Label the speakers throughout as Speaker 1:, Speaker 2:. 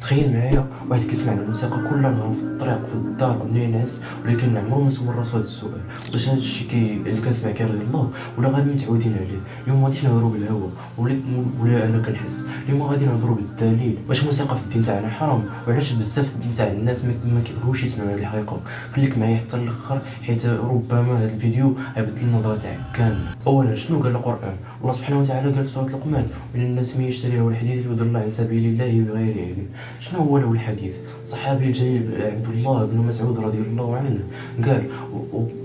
Speaker 1: تخيل معايا واحد كيسمع الموسيقى كل نهار في الطريق في الدار قبل ما ينعس، ولكن عمره ما سول راسو هذا السؤال: واش هذا الشيء اللي كنسمع كيرضي الله ولا غير متعودين عليه؟ اليوم ما غاديش نهضروا بالهوى ولا انا كنحس، اليوم غادي نهضروا بالدليل. واش الموسيقى في الدين تاعنا حرام؟ وعلاش بزاف تاع الناس ما كيبغيوش يسمعوا هذه الحقيقه؟ خليك معايا حتى الاخر، حيت ربما هذا الفيديو غيبدل النظره تاعك كامله. اولا، شنو قال القران؟ الله سبحانه وتعالى قال في سوره لقمان: من الناس من يشتري له الحديث ليضل عن سبيل الله بغير علم. شنو هو له الحديث؟ صحابي الجليل عبد الله بن مسعود رضي الله عنه قال: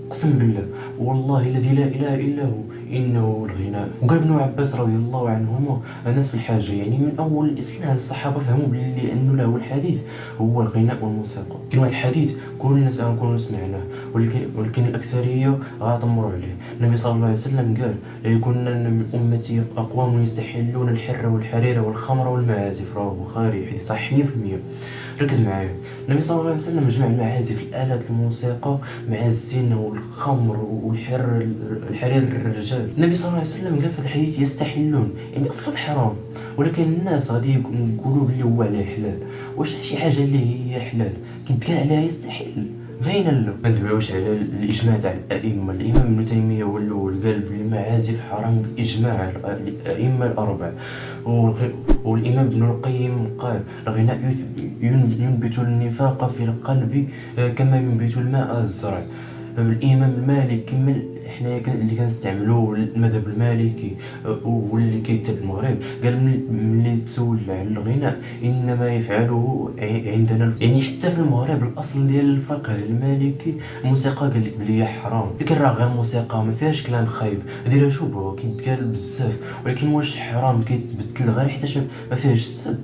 Speaker 1: اقسم بالله والله الذي لا اله الا هو انه الغناء. وقال ابن عباس رضي الله عنهما نفس الحاجه، يعني من اول الاسلام الصحابه فهموا بلي انه له الحديث هو الغناء والموسيقى. كاين واحد الحديث كل الناس غنكونوا سمعناه، ولكن الاكثريه غتمروا عليه. النبي صلى الله عليه وسلم قال: لا يكون من امتي اقوام يستحلون الحر والحرير والخمر والمعازف. رواه البخاري، حديث صحيح 100%. ركز معايا، النبي صلى الله عليه وسلم جمع المعازف، الآلات الموسيقى مع الزنا والخمر الحرير للرجال. النبي صلى الله عليه وسلم قال في الحديث: يستحلون، يعني اصلا حرام، ولكن الناس غادي يقولوا بلي هو عليه حلال. واش شي حاجه اللي هي حلال كيتقال عليها يستحل؟ باينه لا. ما ندويوش على الاجماع تاع الائمه. الامام ابن تيميه هو الاول قال بلي المعازف حرام باجماع الائمه الاربعه. والامام ابن القيم قال: الغناء ينبت النفاق في القلب كما ينبت الماء الزرع. الامام المالك كمل، حنا اللي كنستعملوا المذهب المالكي واللي كيتبع المغرب، قال: ملي تسول على الغناء انما يفعله عندنا، يعني حتى في المغرب الاصل ديال الفقه المالكي الموسيقى قال لك بلي هي حرام. لكن راه غير موسيقى، ما فيهاش كلام خايب، ديرها شبهه كيتقال بزاف، ولكن واش حرام كيتبدل غير حيت ما فيهاش السب؟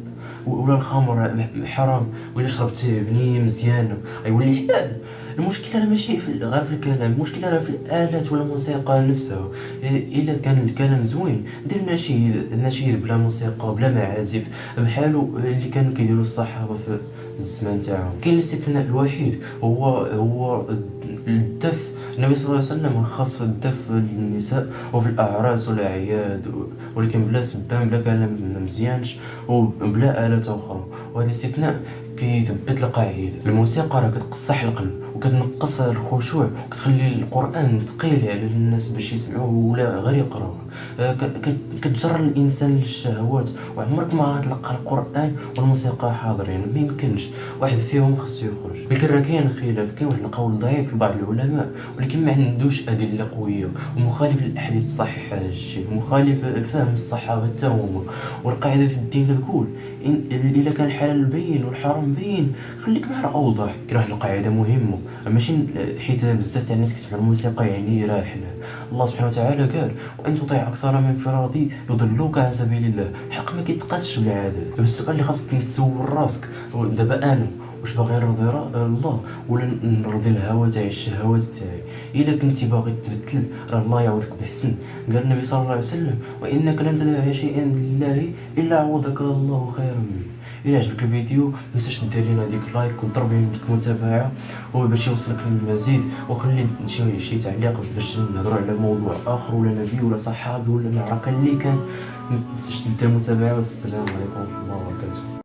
Speaker 1: ولا الخمر حرام ولا شربتيه بنيه مزيانه غيولي حلال؟ المشكله راه ماشي غير في الكلام، المشكله راه في الالات ولا الموسيقى نفسها. الا كان الكلام زوين دير نشيد بلا موسيقى بلا معازف، بحالو اللي كانوا كيديروا الصحابه في الزمان تاعهم. كاين الاستثناء الوحيد هو الدف. النبي صلى الله عليه وسلم خاص في الدف للنساء وفي الاعراس والاعياد، ولكن بلا سبان بلا كلام مزيانش وبلا آلات أخرى. وهذا الاستثناء كيثبت القاعدة: الموسيقى راه كتقصح القلب وكتنقص الخشوع وكتخلي القرآن ثقيل على الناس باش يسمعوه ولا غير يقراوه. كتجر الإنسان للشهوات، وعمرك ما غتلقى القرآن والموسيقى حاضرين، ما يمكنش واحد فيهم خاصو يخرج. لكن راه كاين خلاف، كاين واحد القول ضعيف لبعض العلماء ولكن ما عندوش أدلة قوية، ومخالف للأحاديث تصحح هذا الشيء، مخالف لفهم الصحابة حتى هما. والقاعدة في الدين كتقول: إلا كان الحلال بين والحرام بين خليك مع الأوضح. كاين واحد القاعدة مهمة، ماشي حيت بزاف تاع الناس كيسمعوا الموسيقى يعني راه حلال. الله سبحانه وتعالى قال: وإن تطيع أكثر من فرادي يضلوك عن سبيل الله. الحق ما كيتقاسش بالعدد. دابا السؤال اللي خاصك تسول راسك دابا: أنا واش باغي نرضي الله ولا نرضي الهوى تاعي الشهوات تاعي؟ الا كنتي باغي تبدل راه الله يعوضك بحسن. قال النبي صلى الله عليه وسلم: وانك لن تدع شيئا لله الا عوضك الله خيرا منه. الى عجبك الفيديو ما تنساش دير لنا ديك لايك وضرب لنا ديك متابعه وباش يوصلك المزيد، وخلي شي تعليق باش نهضروا على موضوع اخر ولا نبي ولا صحابي ولا معركه اللي كان. ما تنساش دير متابعه، والسلام عليكم ورحمه الله وبركاته.